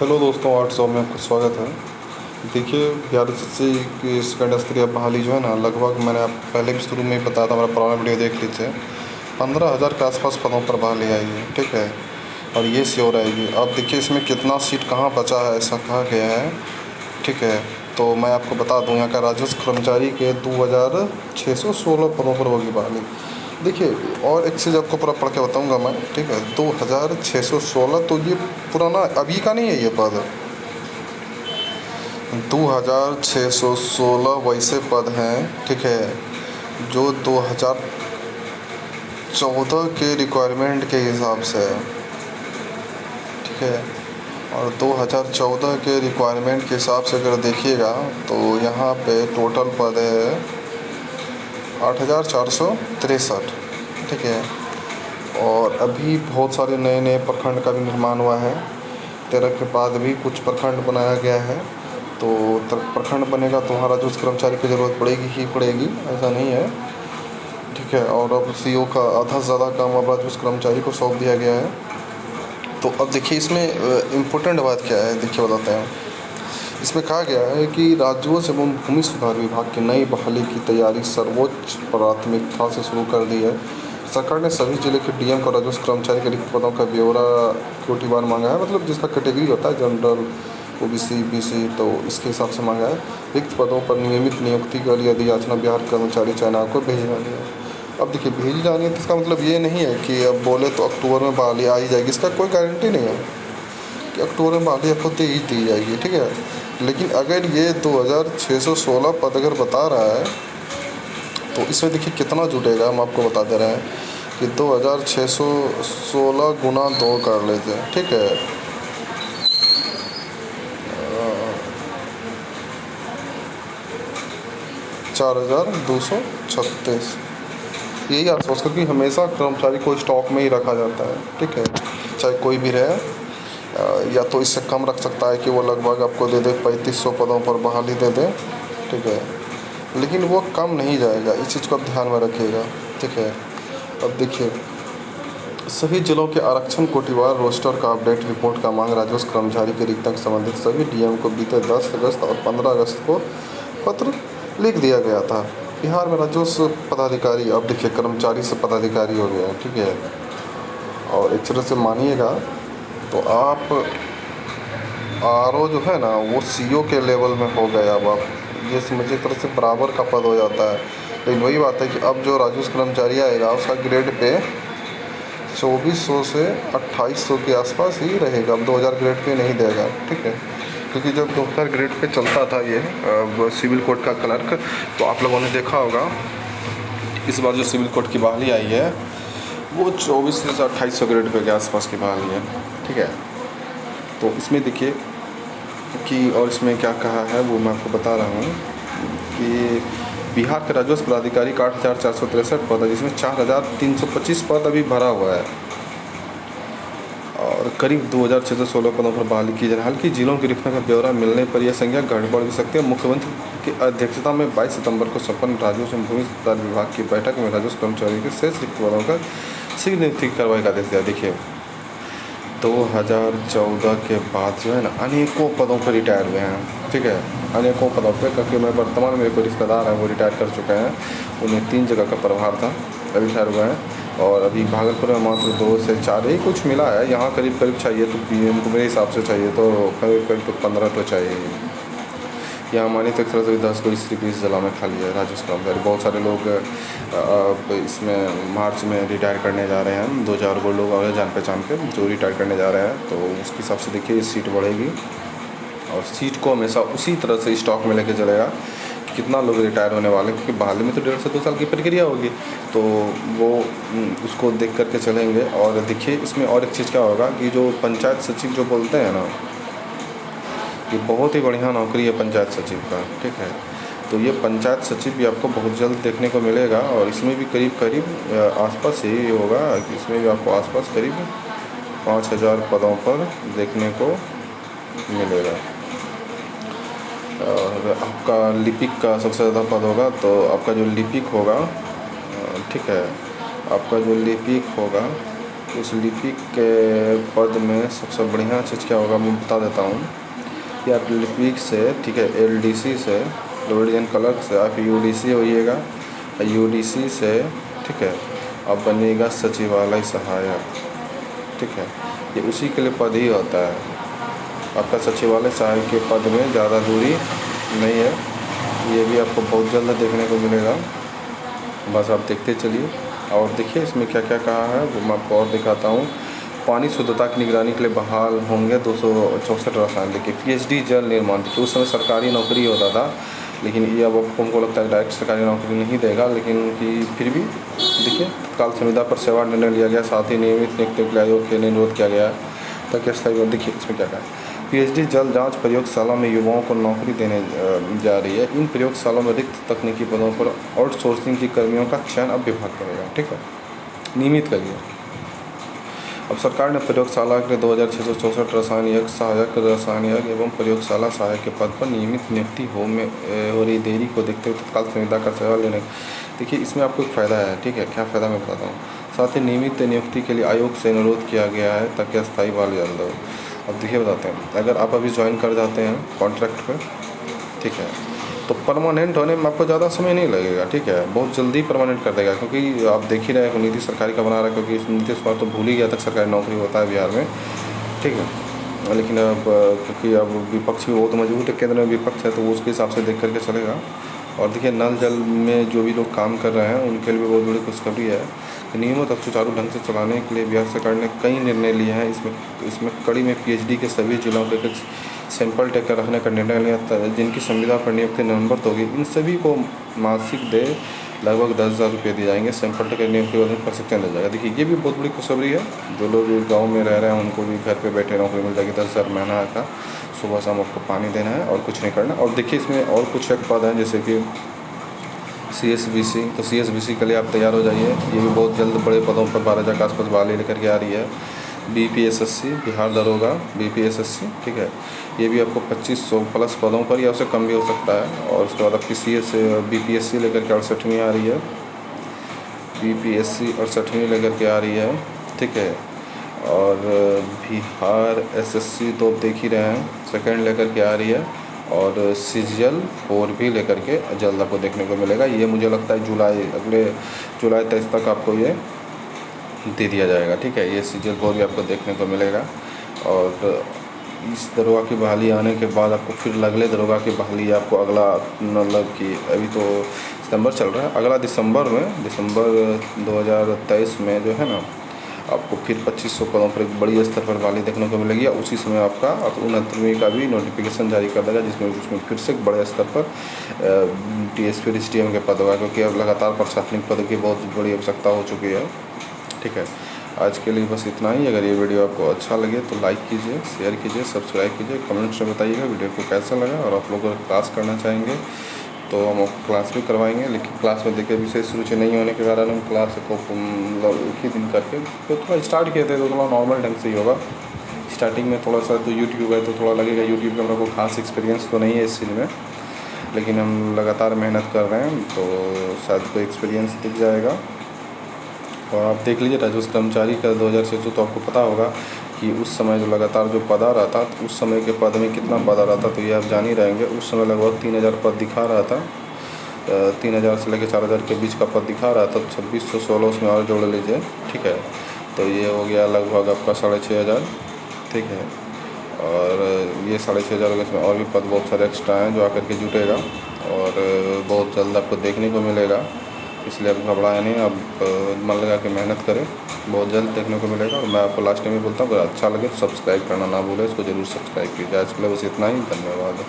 Hello दोस्तों, 800 में आपका स्वागत है। देखिए, बिहार एसएससी की सेकंड स्तरीय बहाली जो है ना, लगभग मैंने आप पहले भी शुरू में ही बताया था, हमारा पुराना वीडियो देख लीजिए। 15,000 के आसपास पदों पर बहाली आई है, ठीक है। और ये श्योर आएगी। अब देखिए इसमें कितना सीट कहाँ बचा है, ऐसा कहा गया है, ठीक है। तो मैं आपको बता दूँ, यहाँ का राजस्व कर्मचारी के 2,616 पदों पर होगी बहाली। देखिए, और एक चीज़ आपको पूरा पढ़ के बताऊंगा मैं, ठीक है। 2,616, तो ये पुराना अभी का नहीं है, ये पद 2,616 वैसे पद हैं, ठीक है, जो 2014 के रिक्वायरमेंट के हिसाब से है, ठीक है। और 2014 के रिक्वायरमेंट के हिसाब से अगर देखिएगा तो यहाँ पे टोटल पद है 8,463, ठीक है। और अभी बहुत सारे नए नए प्रखंड का भी निर्माण हुआ है। 13 के बाद भी कुछ प्रखंड बनाया गया है। तो प्रखंड बनेगा तो वहाँ राजस्व कर्मचारी की ज़रूरत पड़ेगी ही पड़ेगी, ऐसा नहीं है, ठीक है। और अब सीओ का आधा से ज़्यादा काम अब राजस्व कर्मचारी को सौंप दिया गया है। तो अब देखिए इसमें इम्पोर्टेंट बात क्या है, देखिए बताते हैं। इसमें कहा गया है कि राजस्व एवं भूमि सुधार विभाग की नई बहाली की तैयारी सर्वोच्च प्राथमिकता से शुरू कर दी है। सरकार ने सभी जिले के डीएम को राजस्व कर्मचारी के रिक्त पदों का ब्यौरा कोटिवार मांगा है, मतलब जिसका कैटेगरी होता है जनरल, ओबीसी, बीसी, तो इसके हिसाब से मांगा है। रिक्त पदों पर नियमित नियुक्ति के लिए अधियाचना बिहार कर्मचारी चयन आयोग को भेजी जानी है। अब देखिए भेजी जानी है तो इसका मतलब ये नहीं है कि अब बोले तो अक्टूबर में बहाली आ ही जाएगी, इसका कोई गारंटी नहीं है कि अक्टूबर में बहाली आपको दी जाएगी, ठीक है। लेकिन अगर ये 2,616 पद अगर बता रहा है तो इसमें देखिए कितना जुटेगा, हम आपको बता दे रहे हैं कि 2,616 गुना 2 कर लेते हैं, ठीक है। 4,236, यही आसपास, क्योंकि हमेशा कर्मचारी को स्टॉक में ही रखा जाता है, ठीक है, चाहे कोई भी रहे। या तो इससे कम रख सकता है कि वो लगभग आपको दे दे 3,500 पदों पर बहाली दे दे, ठीक है, लेकिन वो कम नहीं जाएगा, इस चीज़ को आप ध्यान में रखिएगा, ठीक है। अब देखिए सभी जिलों के आरक्षण कोटिवार रोस्टर का अपडेट रिपोर्ट का मांग राजस्व कर्मचारी के रिक्तता से संबंधित सभी डीएम को बीते 10 अगस्त और 15 अगस्त को पत्र लिख दिया गया था। बिहार में राजस्व पदाधिकारी, अब देखिए कर्मचारी से पदाधिकारी हो गया है, ठीक है। और एक तरह से मानिएगा तो आप आरओ जो है ना, वो सीओ के लेवल में हो गए। अब आप ये समझिए एक तरह से बराबर का पद हो जाता है। लेकिन वही बात है कि अब जो राजस्व कर्मचारी आएगा उसका ग्रेड पे 2,400 से 2,800 के आसपास ही रहेगा। अब 2,000 ग्रेड पे नहीं देगा, ठीक है, क्योंकि जब 2,000 ग्रेड पे चलता था ये सिविल कोर्ट का क्लर्क, तो आप लोगों ने देखा होगा इस बार जो सिविल कोर्ट की बहाली आई है वो 2400 से 2,800 ग्रेड पे के आसपास की बहाली है, ठीक है। तो इसमें देखिए कि और इसमें क्या कहा है वो मैं आपको बता रहा हूँ कि बिहार के राजस्व पदाधिकारी का 8,463 पद है, जिसमें 4,325 पद अभी भरा हुआ है और करीब 2,616 पदों पर बहाली की जा रही है। हालांकि जिलों की रिक्तता का ब्यौरा मिलने पर यह संख्या गड़बड़ भी सकती है। मुख्यमंत्री की अध्यक्षता में 22 सितंबर को संपन्न राजस्व एवं भूमि सुधार विभाग की बैठक में राजस्व कर्मचारियों के शेष रिक्त पदों का शीघ्र नियुक्ति की कार्रवाई का आदेश दिया। देखिए 2014 के बाद जो है ना अनेकों पदों पर रिटायर हुए हैं, ठीक है, अनेकों पदों पर, क्योंकि मैं वर्तमान मेरे कोई रिश्तेदार हैं वो रिटायर कर चुके हैं, उन्हें 3 जगह का प्रभार था, अभी रिटायर हुए हैं। और अभी भागलपुर में मात्र 2 से 4 ही कुछ मिला है। यहाँ करीब करीब चाहिए तो पीएम को मेरे हिसाब से चाहिए तो करीब करीब तो 15 तो चाहिए। यहाँ मानी तो एक तरह से 10 को 20 जिला में खाली है राजस्व कर्मचारी। बहुत सारे लोग अब इसमें मार्च में रिटायर करने जा रहे हैं, 2-4 को लोग और जान पहचान के जो रिटायर करने जा रहे हैं, तो उसके हिसाब से देखिए सीट बढ़ेगी और सीट को हमेशा उसी तरह से स्टॉक में लेके चलेगा कि कितना लोग रिटायर होने वाले हैं, क्योंकि बहाली में तो 1.5 से 2 साल की प्रक्रिया होगी, तो वो उसको देख करके चलेंगे। और देखिए इसमें और एक चीज़ क्या होगा कि जो पंचायत सचिव जो बोलते हैं ना, ये बहुत ही बढ़िया नौकरी है पंचायत सचिव का, ठीक है। तो ये पंचायत सचिव भी आपको बहुत जल्द देखने को मिलेगा और इसमें भी करीब करीब आसपास यही होगा कि इसमें भी आपको आसपास करीब 5,000 पदों पर देखने को मिलेगा। और आपका लिपिक का सबसे ज़्यादा पद होगा, तो आपका जो लिपिक होगा, ठीक है, आपका जो लिपिक होगा इस लिपिक के पद में सबसे बढ़िया चीज़ क्या होगा मैं बता देता हूँ कि आप लिपिक से, ठीक है, LDC से, लोअर डिवीजन क्लर्क से आप UDC होइएगा, UDC से, ठीक है, अब बनिएगा सचिवालय सहायक, ठीक है। ये उसी के लिए पद ही होता है। आपका सचिवालय सहायक के पद में ज़्यादा दूरी नहीं है। ये भी आपको बहुत जल्द देखने को मिलेगा, बस आप देखते चलिए। और देखिए इसमें क्या क्या कहा है वो मैं आपको और दिखाता हूँ। पानी शुद्धता की निगरानी के लिए बहाल होंगे 264 रसायन। देखिए PhD जल निर्माण, देखिए उस समय सरकारी नौकरी होता था, लेकिन ये अब हमको लगता है डायरेक्ट सरकारी नौकरी नहीं देगा, लेकिन कि फिर भी देखिए तत्काल संविदा पर सेवा निर्णय लिया गया, साथ ही नियमित नियुक्ति के लिए आयोग के लिए अनुरोध किया गया ताकि स्थायी। देखिए इसमें क्या कहा है, PhD जल जांच प्रयोगशाला में युवाओं को नौकरी देने जा रही है। इन प्रयोगशालाओं में रिक्त तकनीकी पदों पर आउटसोर्सिंग की कर्मियों का चयन अब विभाग करेगा, ठीक है, नियमित करिए। अब सरकार ने प्रयोगशाला के लिए 2664 रसायन सहायक रसायन एवं प्रयोगशाला सहायक के पद पर नियमित नियुक्ति हो रही देरी को देखते हुए तत्काल संविदा का सेवा लेने। देखिए इसमें आपको एक फ़ायदा है, ठीक है, क्या फ़ायदा मैं बताता हूँ। साथ ही नियमित नियुक्ति के लिए आयोग से अनुरोध किया गया है ताकि अस्थायी बहाली जल्द हो। अब देखिए बताते हैं, अगर आप अभी ज्वाइन कर जाते हैं कॉन्ट्रैक्ट पर, ठीक है, तो परमानेंट होने में आपको ज़्यादा समय नहीं लगेगा, ठीक है, बहुत जल्दी परमानेंट कर देगा। क्योंकि आप देख ही रहे हैं नीति सरकारी का बना रहा है, क्योंकि इस नीतीश कुमार तो भूल ही गया तक सरकारी नौकरी होता है बिहार में, ठीक है। लेकिन अब क्योंकि अब विपक्ष भी बहुत मजबूत है, केंद्र में विपक्ष है, तो उसके हिसाब से देख करके चलेगा। और देखिए नल जल में जो भी लोग काम कर रहे हैं उनके लिए भी बहुत बड़ी खुशखबरी है। नियमित और सुचारू ढंग से चलाने के लिए बिहार सरकार ने कई निर्णय लिए हैं। इसमें कड़ी में PhD के सभी जिलों के एक सैंपल टेकर रखने का निर्णय लिया था, जिनकी संविदा पर नियुक्ति नवंबर तो होगी। इन सभी को मासिक दे लगभग 10,000 रुपये दिए जाएंगे। सैंपल टेकर नियुक्ति के बाद प्रशिक्षण दिया जाएगा। देखिए ये भी बहुत बड़ी खुशखबरी है। जो लोग गाँव में रह रहे हैं उनको भी घर पर बैठे नौकरी मिल जाएगी। 10,000 महीना का, सुबह शाम आपको पानी देना है और कुछ नहीं करना। और देखिए इसमें और कुछ एक पद हैं जैसे कि CSBC, तो CSBC के लिए आप तैयार हो जाइए। ये भी बहुत जल्द बड़े पदों पर 12,000 के आसपास बहाली लेकर के आ रही है। BPSSC बिहार दरोगा BPSSC, ठीक है, ये भी आपको 2500 प्लस पदों पर या उससे कम भी हो सकता है। और उसके बाद आपकी BPSC लेकर के 68वीं आ रही है। BPSC 68वीं लेकर के आ रही है, ठीक है। और बिहार SSC तो आप देख ही रहे हैं, सेकेंड लेकर के आ रही है। और CGL 4 भी लेकर के जल्द आपको देखने को मिलेगा। ये मुझे लगता है अगले जुलाई 23 तक आपको ये दे दिया जाएगा, ठीक है। ये CGL 4 भी आपको देखने को मिलेगा। और इस दरोगा की बहाली आने के बाद आपको फिर अगले दरोगा की बहाली आपको अगला, मतलब कि अभी तो सितंबर चल रहा है, अगला दिसंबर 2023 में जो है ना, आपको फिर 2500 पदों पर एक बड़ी स्तर पर बहाली देखने को मिलेगी। उसी समय आपका 69वीं का भी नोटिफिकेशन जारी कर देगा, जिसमें फिर से एक बड़े स्तर पर TSP और SDM के पद होगा, क्योंकि अब लगातार प्रशासनिक पद की बहुत बड़ी आवश्यकता हो चुकी है, ठीक है। आज के लिए बस इतना ही। अगर ये वीडियो आपको अच्छा लगे तो लाइक कीजिए, शेयर कीजिए, सब्सक्राइब कीजिए, कमेंट्स में बताइएगा वीडियो को कैसा लगा। और आप लोग अगर क्लास करना चाहेंगे तो हम आपको क्लास भी करवाएंगे, लेकिन क्लास में देखिए विशेष रुचि नहीं होने के कारण हम क्लास को मतलब एक ही दिन करके तो थोड़ा स्टार्ट किए थे, तो थोड़ा नॉर्मल ढंग से ही होगा। स्टार्टिंग में थोड़ा सा तो यूट्यूब है तो थोड़ा लगेगा, यूट्यूब का मेरे को खास एक्सपीरियंस तो नहीं है इस चीज़ में, लेकिन हम लगातार मेहनत कर रहे हैं तो शायद कोई एक्सपीरियंस दिख जाएगा। और आप देख लीजिए राजस्व कर्मचारी का 2006 तो आपको पता होगा कि उस समय जो लगातार जो पद आ रहा था, तो उस समय के पद में कितना पद आ रहा था तो ये आप जान ही रहेंगे। उस समय लगभग 3,000 पद दिखा रहा था, 3,000 से लेकर 4,000 के बीच का पद दिखा रहा था। 2616 उसमें और जोड़ लीजिए, ठीक है, तो ये हो गया लगभग आपका 6,500, ठीक है। और ये 6,500 के इसमें और भी पद बहुत सारे एक्स्ट्रा हैं जो आकर के जुटेगा और बहुत जल्द आपको देखने को मिलेगा। इसलिए आप घबराएं नहीं, आप मन लगा के मेहनत करें, बहुत जल्द देखने को मिलेगा। और मैं आपको लास्ट में बोलता हूँ अगर अच्छा लगे तो सब्सक्राइब करना ना भूलें, इसको ज़रूर सब्सक्राइब कीजिए। आज के लिए बस इतना ही, धन्यवाद।